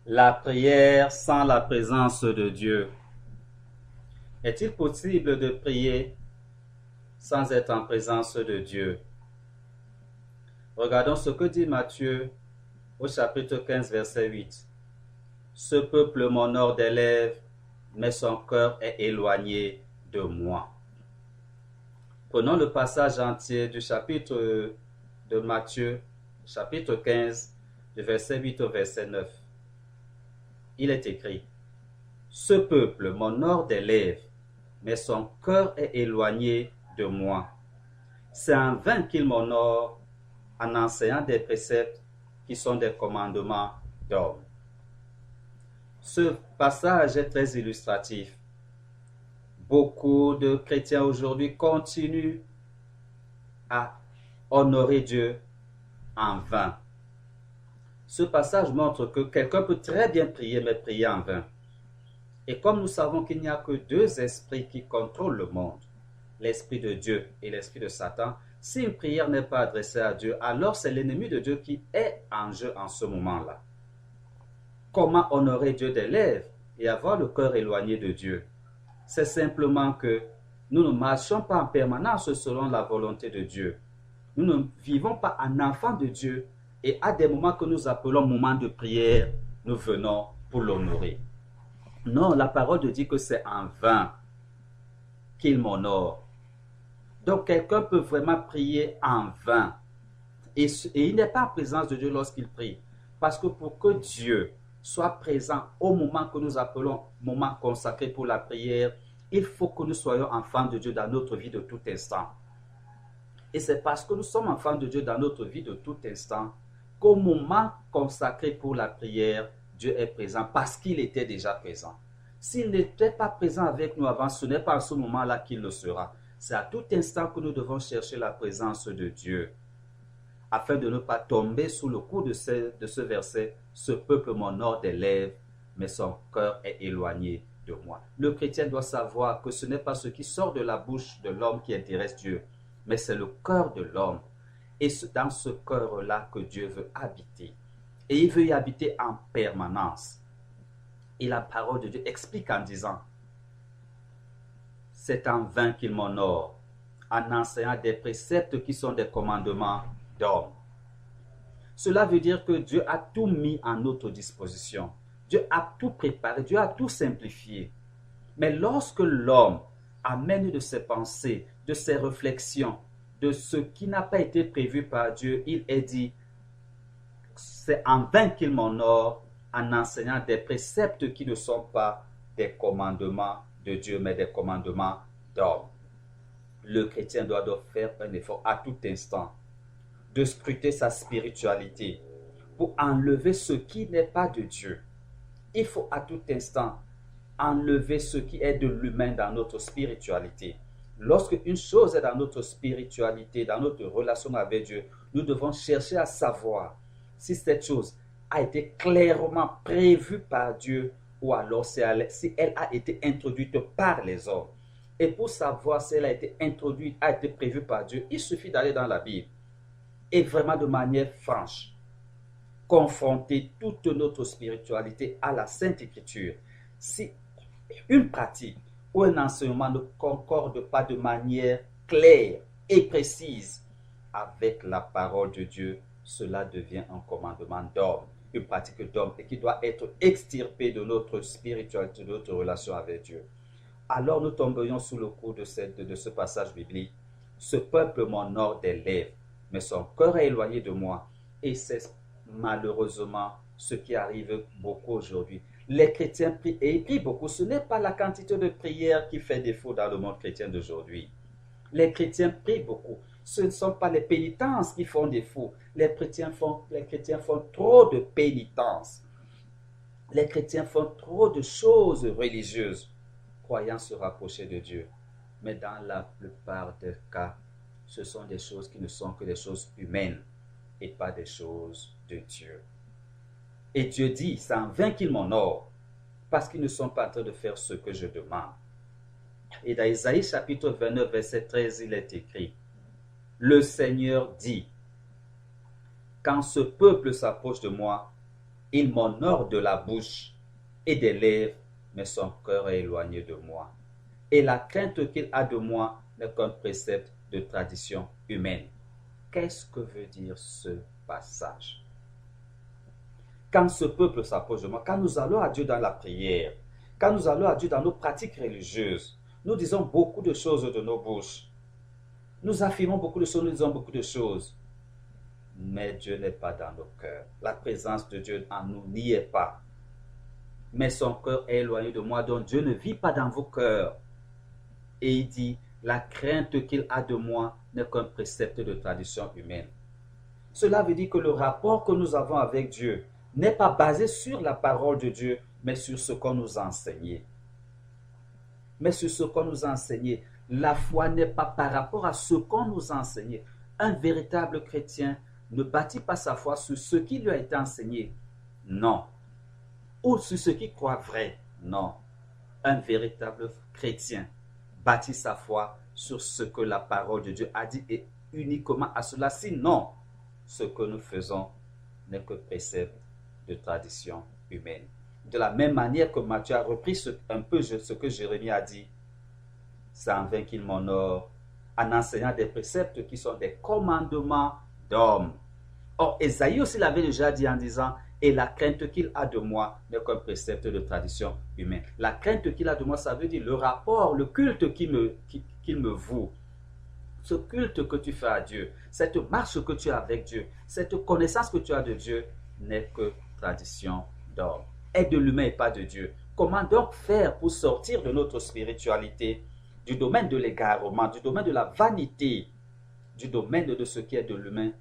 La prière sans la présence de Dieu. Est-il possible de prier sans être en présence de Dieu? Regardons ce que dit Matthieu au chapitre 15, verset 8. Ce peuple m'honore des lèvres, mais son cœur est éloigné de moi. Prenons le passage entier du chapitre de Matthieu, chapitre 15, du verset 8 au verset 9. Il est écrit: ce peuple m'honore des lèvres, mais son cœur est éloigné de moi. C'est en vain qu'il m'honore en enseignant des préceptes qui sont des commandements d'hommes. Ce passage est très illustratif. Beaucoup de chrétiens aujourd'hui continuent à honorer Dieu en vain. Ce passage montre que quelqu'un peut très bien prier, mais prier en vain. Et comme nous savons qu'il n'y a que deux esprits qui contrôlent le monde, l'esprit de Dieu et l'esprit de Satan, si une prière n'est pas adressée à Dieu, alors c'est l'ennemi de Dieu qui est en jeu en ce moment-là. Comment honorer Dieu des lèvres et avoir le cœur éloigné de Dieu? C'est simplement que nous ne marchons pas en permanence selon la volonté de Dieu. Nous ne vivons pas en enfant de Dieu. Et à des moments que nous appelons moments de prière, nous venons pour l'honorer. Non, la parole de dit que c'est en vain qu'il m'honore. Donc quelqu'un peut vraiment prier en vain. Et il n'est pas en présence de Dieu lorsqu'il prie. Parce que pour que Dieu soit présent au moment que nous appelons moment consacré pour la prière, il faut que nous soyons enfants de Dieu dans notre vie de tout instant. Et c'est parce que nous sommes enfants de Dieu dans notre vie de tout instant qu'au moment consacré pour la prière, Dieu est présent parce qu'il était déjà présent. S'il n'était pas présent avec nous avant, ce n'est pas à ce moment-là qu'il le sera. C'est à tout instant que nous devons chercher la présence de Dieu. Afin de ne pas tomber sous le coup de ce verset, ce peuple m'honore des lèvres, mais son cœur est éloigné de moi. Le chrétien doit savoir que ce n'est pas ce qui sort de la bouche de l'homme qui intéresse Dieu, mais c'est le cœur de l'homme. Et c'est dans ce cœur-là que Dieu veut habiter. Et il veut y habiter en permanence. Et la parole de Dieu explique en disant: c'est en vain qu'il m'honore, en enseignant des préceptes qui sont des commandements d'hommes. Cela veut dire que Dieu a tout mis à notre disposition. Dieu a tout préparé, Dieu a tout simplifié. Mais lorsque l'homme amène de ses pensées, de ses réflexions, de ce qui n'a pas été prévu par Dieu, il est dit: c'est en vain qu'il m'honore en enseignant des préceptes qui ne sont pas des commandements de Dieu, mais des commandements d'hommes. Le chrétien doit donc faire un effort à tout instant de scruter sa spiritualité pour enlever ce qui n'est pas de Dieu. Il faut à tout instant enlever ce qui est de l'humain dans notre spiritualité. Lorsque une chose est dans notre spiritualité, dans notre relation avec Dieu, nous devons chercher à savoir si cette chose a été clairement prévue par Dieu ou alors si elle a été introduite par les hommes. Et pour savoir si elle a été introduite, a été prévue par Dieu, il suffit d'aller dans la Bible et vraiment de manière franche, confronter toute notre spiritualité à la Sainte Écriture. Si une pratique ou un enseignement ne concorde pas de manière claire et précise avec la parole de Dieu, cela devient un commandement d'homme, une pratique d'homme et qui doit être extirpée de notre spiritualité, de notre relation avec Dieu. Alors nous tomberions sous le coup de ce passage biblique. Ce peuple m'honore des lèvres, mais son cœur est éloigné de moi. Et c'est malheureusement ce qui arrive beaucoup aujourd'hui. Les chrétiens prient et ils prient beaucoup. Ce n'est pas la quantité de prières qui fait défaut dans le monde chrétien d'aujourd'hui. Les chrétiens prient beaucoup. Ce ne sont pas les pénitences qui font défaut. Les chrétiens font trop de pénitences. Les chrétiens font trop de choses religieuses. croyant se rapprocher de Dieu. Mais dans la plupart des cas, ce sont des choses qui ne sont que des choses humaines et pas des choses de Dieu. Et Dieu dit, c'est en vain qu'ils m'honorent, parce qu'ils ne sont pas en train de faire ce que je demande. Et dans Isaïe chapitre 29, verset 13, il est écrit, le Seigneur dit, quand ce peuple s'approche de moi, il m'honore de la bouche et des lèvres, mais son cœur est éloigné de moi. Et la crainte qu'il a de moi n'est qu'un précepte de tradition humaine. Qu'est-ce que veut dire ce passage? Quand ce peuple s'approche de moi, quand nous allons à Dieu dans la prière, quand nous allons à Dieu dans nos pratiques religieuses, nous disons beaucoup de choses de nos bouches. Nous affirmons beaucoup de choses, nous disons beaucoup de choses. Mais Dieu n'est pas dans nos cœurs. La présence de Dieu en nous n'y est pas. Mais son cœur est éloigné de moi, donc Dieu ne vit pas dans vos cœurs. Et il dit, la crainte qu'il a de moi n'est qu'un précepte de tradition humaine. Cela veut dire que le rapport que nous avons avec Dieu n'est pas basé sur la parole de Dieu, mais sur ce qu'on nous a enseigné. Mais sur ce qu'on nous a enseigné. La foi n'est pas par rapport à ce qu'on nous a enseigné. Un véritable chrétien ne bâtit pas sa foi sur ce qui lui a été enseigné. Non. Ou sur ce qu'il croit vrai. Non. Un véritable chrétien bâtit sa foi sur ce que la parole de Dieu a dit et uniquement à cela. Sinon, ce que nous faisons n'est que précepte de tradition humaine. De la même manière que Matthieu a repris un peu ce que Jérémie a dit, c'est en vain qu'il m'honore en enseignant des préceptes qui sont des commandements d'hommes. Or, Ésaïe aussi l'avait déjà dit en disant, et la crainte qu'il a de moi n'est qu'un précepte de tradition humaine. La crainte qu'il a de moi, ça veut dire le rapport, le culte qu'il me voue. Ce culte que tu fais à Dieu, cette marche que tu as avec Dieu, cette connaissance que tu as de Dieu n'est que tradition d'homme. Est de l'humain et pas de Dieu. Comment donc faire pour sortir de notre spiritualité, du domaine de l'égarement, du domaine de la vanité, du domaine de ce qui est de l'humain?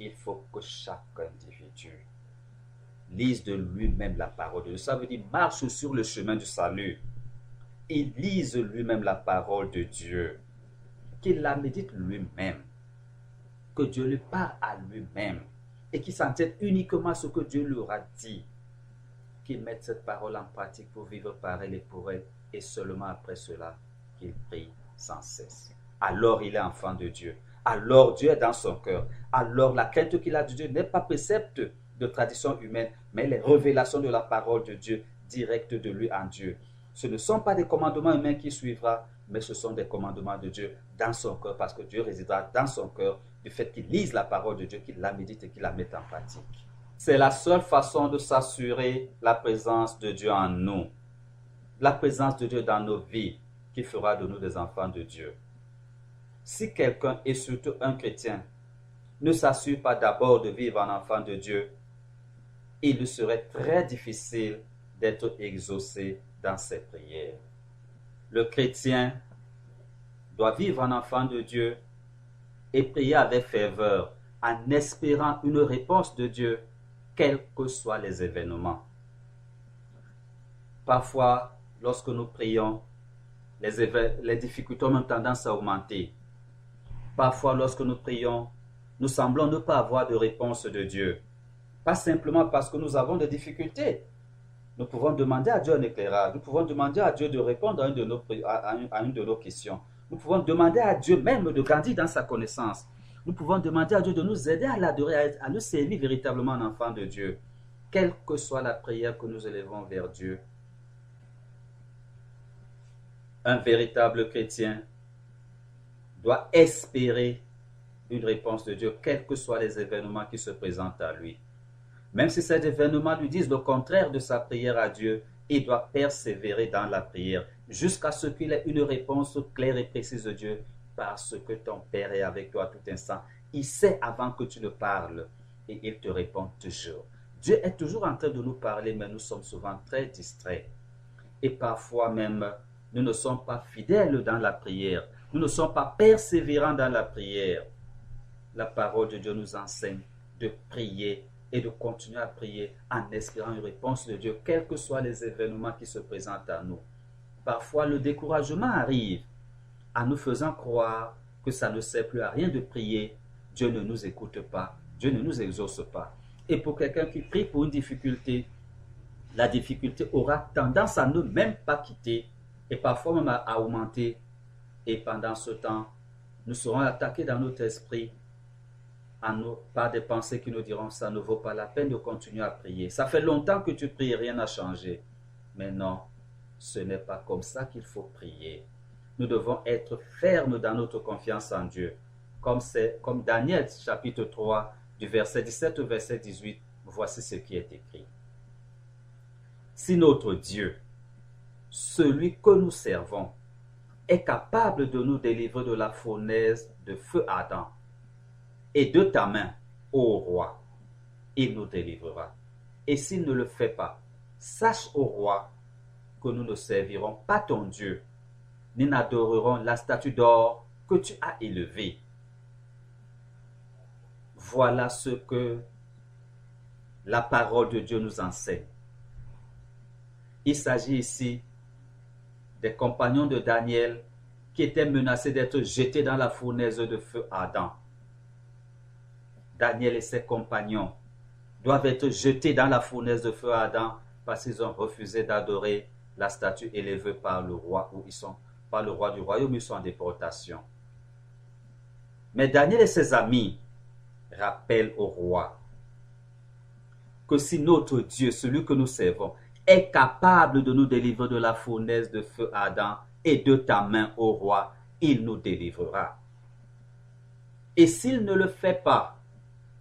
Il faut que chaque individu lise de lui-même la parole de Dieu. Ça veut dire marche sur le chemin du salut. Il lise lui-même la parole de Dieu. Qu'il la médite lui-même. Que Dieu lui parle à lui-même. Et qu'il s'en tienne uniquement à ce que Dieu lui aura dit. Qu'il mette cette parole en pratique pour vivre par elle et pour elle. Et seulement après cela, qu'il prie sans cesse. Alors il est enfant de Dieu. Alors Dieu est dans son cœur. Alors la crainte qu'il a de Dieu n'est pas précepte de tradition humaine, mais les révélations de la parole de Dieu, directes de lui en Dieu. Ce ne sont pas des commandements humains qui suivra, mais ce sont des commandements de Dieu dans son cœur, parce que Dieu résidera dans son cœur du fait qu'il lise la parole de Dieu, qu'il la médite et qu'il la mette en pratique. C'est la seule façon de s'assurer la présence de Dieu en nous, la présence de Dieu dans nos vies, qui fera de nous des enfants de Dieu. Si quelqu'un, et surtout un chrétien, ne s'assure pas d'abord de vivre en enfant de Dieu, il lui serait très difficile d'être exaucé dans ses prières. Le chrétien doit vivre en enfant de Dieu et prier avec ferveur, en espérant une réponse de Dieu, quels que soient les événements. Parfois, lorsque nous prions, les difficultés ont même tendance à augmenter. Parfois, lorsque nous prions, nous semblons ne pas avoir de réponse de Dieu. Pas simplement parce que nous avons des difficultés. Nous pouvons demander à Dieu un éclairage. Nous pouvons demander à Dieu de répondre à une de nos questions. Nous pouvons demander à Dieu même de grandir dans sa connaissance. Nous pouvons demander à Dieu de nous aider à l'adorer, à le servir véritablement en enfant de Dieu. Quelle que soit la prière que nous élevons vers Dieu, un véritable chrétien doit espérer une réponse de Dieu, quels que soient les événements qui se présentent à lui. Même si ces événements lui disent le contraire de sa prière à Dieu, il doit persévérer dans la prière jusqu'à ce qu'il ait une réponse claire et précise de Dieu, parce que ton Père est avec toi à tout instant. Il sait avant que tu ne parles et il te répond toujours. Dieu est toujours en train de nous parler, mais nous sommes souvent très distraits. Et parfois même, nous ne sommes pas fidèles dans la prière. Nous ne sommes pas persévérants dans la prière. La parole de Dieu nous enseigne de prier et de continuer à prier en espérant une réponse de Dieu, quels que soient les événements qui se présentent à nous. parfois le découragement arrive en nous faisant croire que ça ne sert plus à rien de prier. Dieu ne nous écoute pas, Dieu ne nous exauce pas. Et pour quelqu'un qui prie pour une difficulté, la difficulté aura tendance à ne même pas quitter et parfois même à augmenter. Et pendant ce temps, nous serons attaqués dans notre esprit par des pensées qui nous diront ça ne vaut pas la peine de continuer à prier. Ça fait longtemps que tu pries, rien n'a changé. Mais non, ce n'est pas comme ça qu'il faut prier. Nous devons être fermes dans notre confiance en Dieu. Comme Daniel chapitre 3 du verset 17 au verset 18, voici ce qui est écrit. Si notre Dieu, celui que nous servons, est capable de nous délivrer de la fournaise de feu ardent, et de ta main, ô roi, il nous délivrera. Et s'il ne le fait pas, sache, ô roi, que nous ne servirons pas ton Dieu, ni n'adorerons la statue d'or que tu as élevée. Voilà ce que la parole de Dieu nous enseigne. Il s'agit ici des compagnons de Daniel qui étaient menacés d'être jetés dans la fournaise de feu ardent. Daniel et ses compagnons doivent être jetés dans la fournaise de feu ardent parce qu'ils ont refusé d'adorer la statue élevée par le roi par le roi du royaume, ils sont en déportation. Mais Daniel et ses amis rappellent au roi que si notre Dieu, celui que nous servons, est capable de nous délivrer de la fournaise de feu ardent et de ta main, ô roi, il nous délivrera. Et s'il ne le fait pas,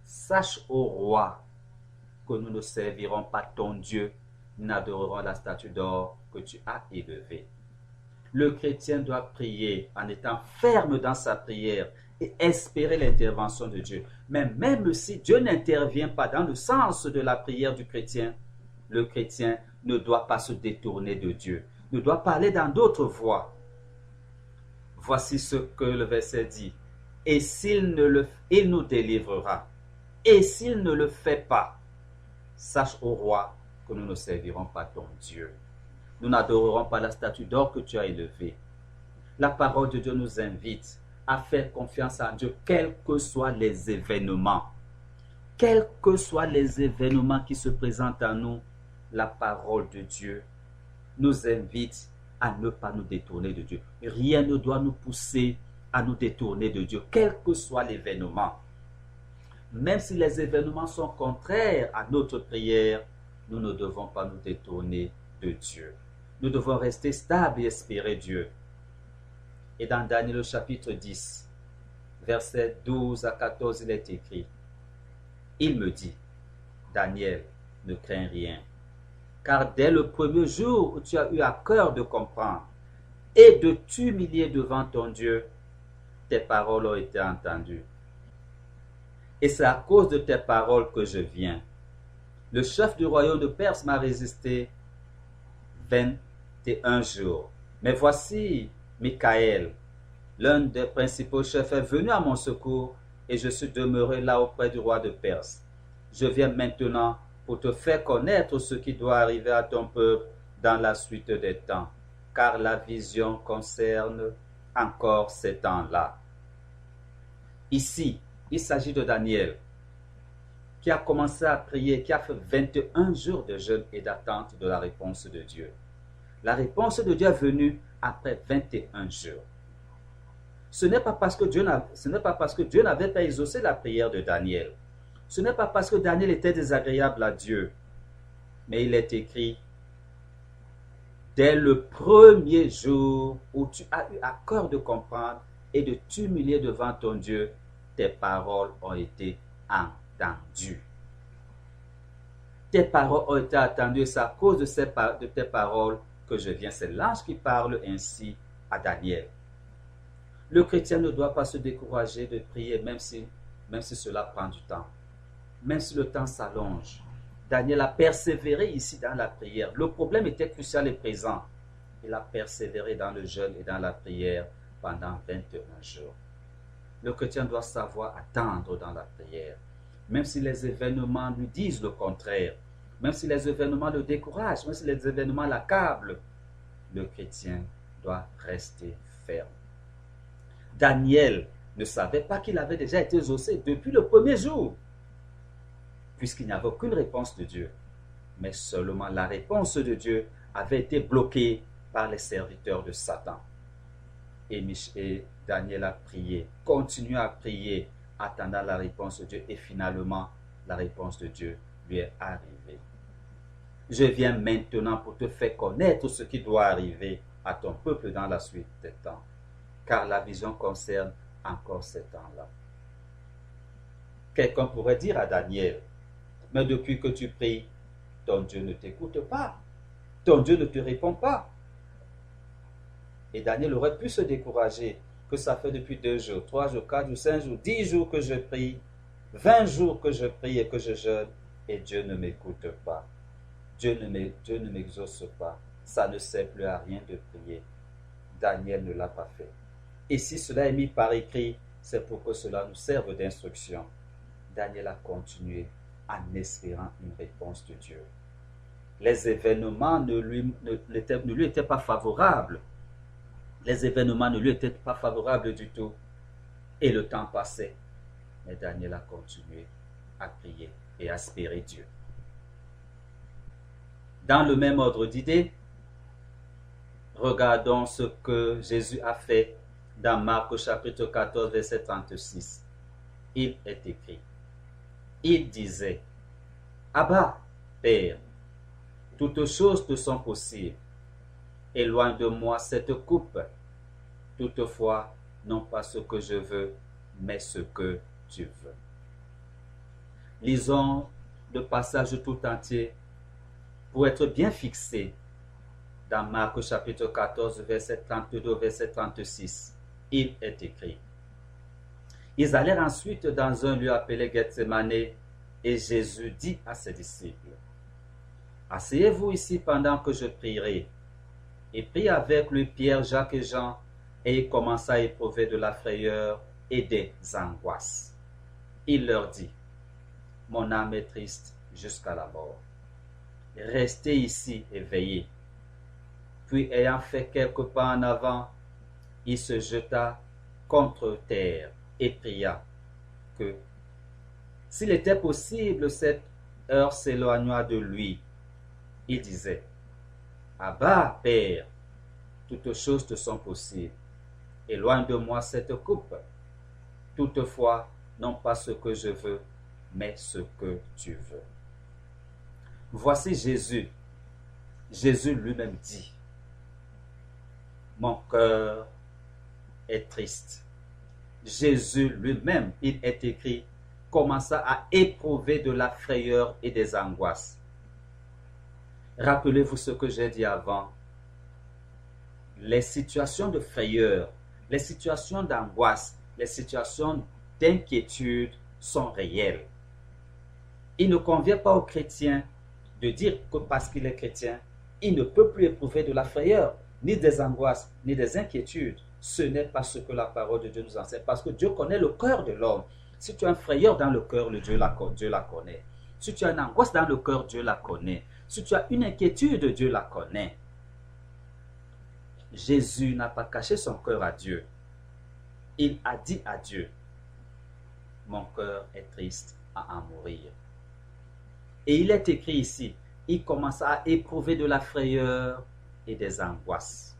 sache, ô roi, que nous ne servirons pas ton Dieu, nous n'adorerons la statue d'or que tu as élevée. Le chrétien doit prier en étant ferme dans sa prière et espérer l'intervention de Dieu. Mais même si Dieu n'intervient pas dans le sens de la prière du chrétien, le chrétien ne doit pas se détourner de Dieu, ne doit pas aller dans d'autres voies. Voici ce que le verset dit. Et il nous délivrera. Et s'il ne le fait pas, sache, ô roi, que nous ne servirons pas ton Dieu. Nous n'adorerons pas la statue d'or que tu as élevée. La parole de Dieu nous invite à faire confiance en Dieu, quels que soient les événements. Quels que soient les événements qui se présentent à nous, la parole de Dieu nous invite à ne pas nous détourner de Dieu. Rien ne doit nous pousser à nous détourner de Dieu, quel que soit l'événement. Même si les événements sont contraires à notre prière, nous ne devons pas nous détourner de Dieu. Nous devons rester stables et espérer Dieu. Et dans Daniel chapitre 10, versets 12 à 14, il est écrit, il me dit, Daniel, ne crains rien, car dès le premier jour où tu as eu à cœur de comprendre et de t'humilier devant ton Dieu, tes paroles ont été entendues. Et c'est à cause de tes paroles que je viens. Le chef du royaume de Perse m'a résisté 21 jours. Mais voici Michaël, l'un des principaux chefs, est venu à mon secours et je suis demeuré là auprès du roi de Perse. Je viens maintenant pour te faire connaître ce qui doit arriver à ton peuple dans la suite des temps, car la vision concerne encore ces temps-là. Ici, il s'agit de Daniel, qui a commencé à prier, qui a fait 21 jours de jeûne et d'attente de la réponse de Dieu. La réponse de Dieu est venue après 21 jours. Ce n'est pas parce que Dieu n'avait pas exaucé la prière de Daniel. Ce n'est pas parce que Daniel était désagréable à Dieu. Mais il est écrit, dès le premier jour où tu as eu à cœur de comprendre et de t'humilier devant ton Dieu, tes paroles ont été entendues. Tes paroles ont été entendues et c'est à cause de tes paroles que je viens. C'est l'ange qui parle ainsi à Daniel. Le chrétien ne doit pas se décourager de prier, même si cela prend du temps. Même si le temps s'allonge. Daniel a persévéré ici dans la prière. Le problème était crucial et présent. Il a persévéré dans le jeûne et dans la prière pendant 21 jours. Le chrétien doit savoir attendre dans la prière. Même si les événements lui disent le contraire, même si les événements le découragent, même si les événements l'accablent, le chrétien doit rester ferme. Daniel ne savait pas qu'il avait déjà été exaucé depuis le premier jour, puisqu'il n'y avait aucune réponse de Dieu. Mais seulement la réponse de Dieu avait été bloquée par les serviteurs de Satan. Et Daniel a prié, continue à prier, attendant la réponse de Dieu, et finalement, la réponse de Dieu lui est arrivée. Je viens maintenant pour te faire connaître ce qui doit arriver à ton peuple dans la suite des temps, car la vision concerne encore ces temps-là. Quelqu'un pourrait dire à Daniel, mais depuis que tu pries, ton Dieu ne t'écoute pas, ton Dieu ne te répond pas. Et Daniel aurait pu se décourager, que ça fait depuis 2 jours, 3 jours, 4 jours, 5 jours, 10 jours que je prie, 20 jours que je prie et que je jeûne, et Dieu ne m'écoute pas. Dieu ne m'exauce pas. Ça ne sert plus à rien de prier. Daniel ne l'a pas fait. Et si cela est mis par écrit, c'est pour que cela nous serve d'instruction. Daniel a continué en espérant une réponse de Dieu. Les événements ne lui étaient pas favorables. Les événements ne lui étaient pas favorables du tout. Et le temps passait. Mais Daniel a continué à prier et à espérer Dieu. Dans le même ordre d'idées, regardons ce que Jésus a fait dans Marc chapitre 14, verset 36. Il est écrit, il disait, Abba, Père, toutes choses te sont possibles. Éloigne de moi cette coupe. Toutefois, non pas ce que je veux, mais ce que tu veux. Lisons le passage tout entier pour être bien fixé dans Marc chapitre 14, verset 32, verset 36. Il est écrit. Ils allèrent ensuite dans un lieu appelé Gethsemane, et Jésus dit à ses disciples, asseyez-vous ici pendant que je prierai. Et prit avec lui Pierre, Jacques et Jean, et il commença à éprouver de la frayeur et des angoisses. Il leur dit, mon âme est triste jusqu'à la mort. Restez ici et veillez. Puis ayant fait quelques pas en avant, il se jeta contre terre et pria que, s'il était possible, cette heure s'éloignât de lui. Il disait, Abba, Père, toutes choses te sont possibles. Éloigne de moi cette coupe. Toutefois, non pas ce que je veux, mais ce que tu veux. Voici Jésus. Jésus lui-même dit, mon cœur est triste. Jésus lui-même, il est écrit, commença à éprouver de la frayeur et des angoisses. Rappelez-vous ce que j'ai dit avant. Les situations de frayeur, les situations d'angoisse, les situations d'inquiétude sont réelles. Il ne convient pas au chrétien de dire que parce qu'il est chrétien, il ne peut plus éprouver de la frayeur, ni des angoisses, ni des inquiétudes. Ce n'est pas ce que la parole de Dieu nous enseigne, parce que Dieu connaît le cœur de l'homme. Si tu as une frayeur dans le cœur, Dieu la connaît. Si tu as une angoisse dans le cœur, Dieu la connaît. Si tu as une inquiétude, Dieu la connaît. Jésus n'a pas caché son cœur à Dieu. Il a dit à Dieu, mon cœur est triste à en mourir. Et il est écrit ici, il commença à éprouver de la frayeur et des angoisses.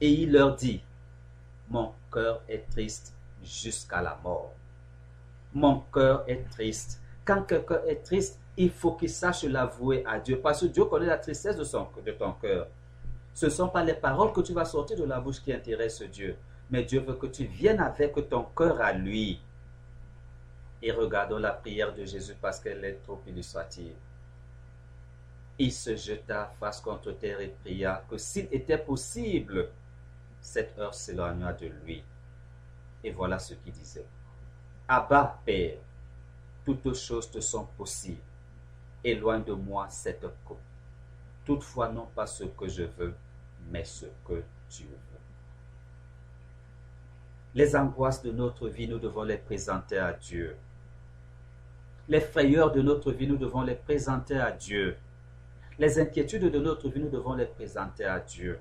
Et il leur dit, mon cœur est triste jusqu'à la mort. Mon cœur est triste. Quand quelqu'un est triste, il faut qu'il sache l'avouer à Dieu, parce que Dieu connaît la tristesse de ton cœur. Ce ne sont pas les paroles que tu vas sortir de la bouche qui intéressent Dieu, mais Dieu veut que tu viennes avec ton cœur à lui. Et regardons la prière de Jésus parce qu'elle est trop illustrative. Il se jeta face contre terre et pria que s'il était possible, cette heure s'éloigna de lui. Et voilà ce qu'il disait. Abba, Père, toutes choses te sont possibles. Éloigne de moi cette coupe. Toutefois, non pas ce que je veux, mais ce que tu veux. Les angoisses de notre vie, nous devons les présenter à Dieu. Les frayeurs de notre vie, nous devons les présenter à Dieu. Les inquiétudes de notre vie, nous devons les présenter à Dieu.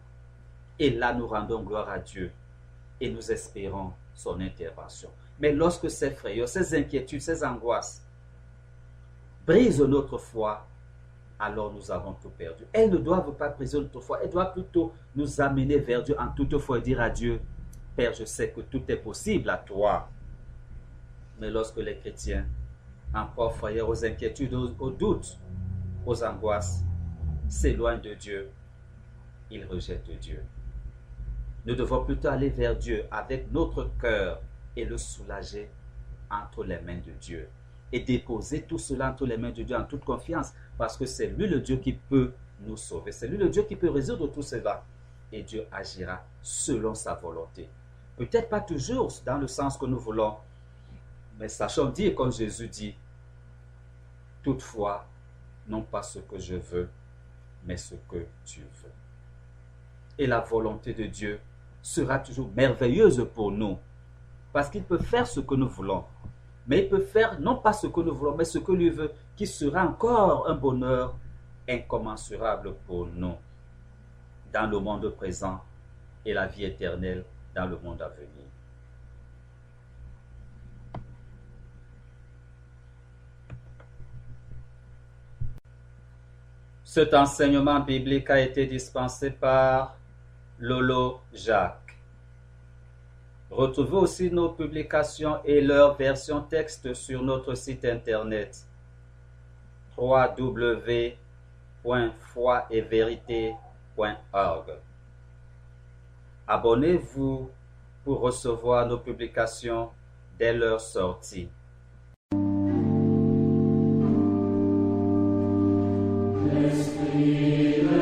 Et là, nous rendons gloire à Dieu et nous espérons son intervention. Mais lorsque ces frayeurs, ces inquiétudes, ces angoisses brisent notre foi, alors nous avons tout perdu. Elles ne doivent pas briser notre foi, elles doivent plutôt nous amener vers Dieu en toute foi et dire à Dieu, Père, je sais que tout est possible à toi. Mais lorsque les chrétiens, encore frayeurs aux inquiétudes, aux doutes, aux angoisses, s'éloignent de Dieu, ils rejettent Dieu. Nous devons plutôt aller vers Dieu avec notre cœur et le soulager entre les mains de Dieu. Et déposer tout cela entre les mains de Dieu en toute confiance, parce que c'est lui le Dieu qui peut nous sauver. C'est lui le Dieu qui peut résoudre tout cela. Et Dieu agira selon sa volonté. Peut-être pas toujours dans le sens que nous voulons, mais sachons dire comme Jésus dit, toutefois, non pas ce que je veux, mais ce que tu veux. Et la volonté de Dieu sera toujours merveilleuse pour nous, parce qu'il peut faire ce que nous voulons, mais il peut faire non pas ce que nous voulons, mais ce que lui veut, qui sera encore un bonheur incommensurable pour nous, dans le monde présent et la vie éternelle dans le monde à venir. Cet enseignement biblique a été dispensé par Lolo Jacques. Retrouvez aussi nos publications et leurs versions texte sur notre site internet www.foietverité.org. Abonnez-vous pour recevoir nos publications dès leur sortie. Let's be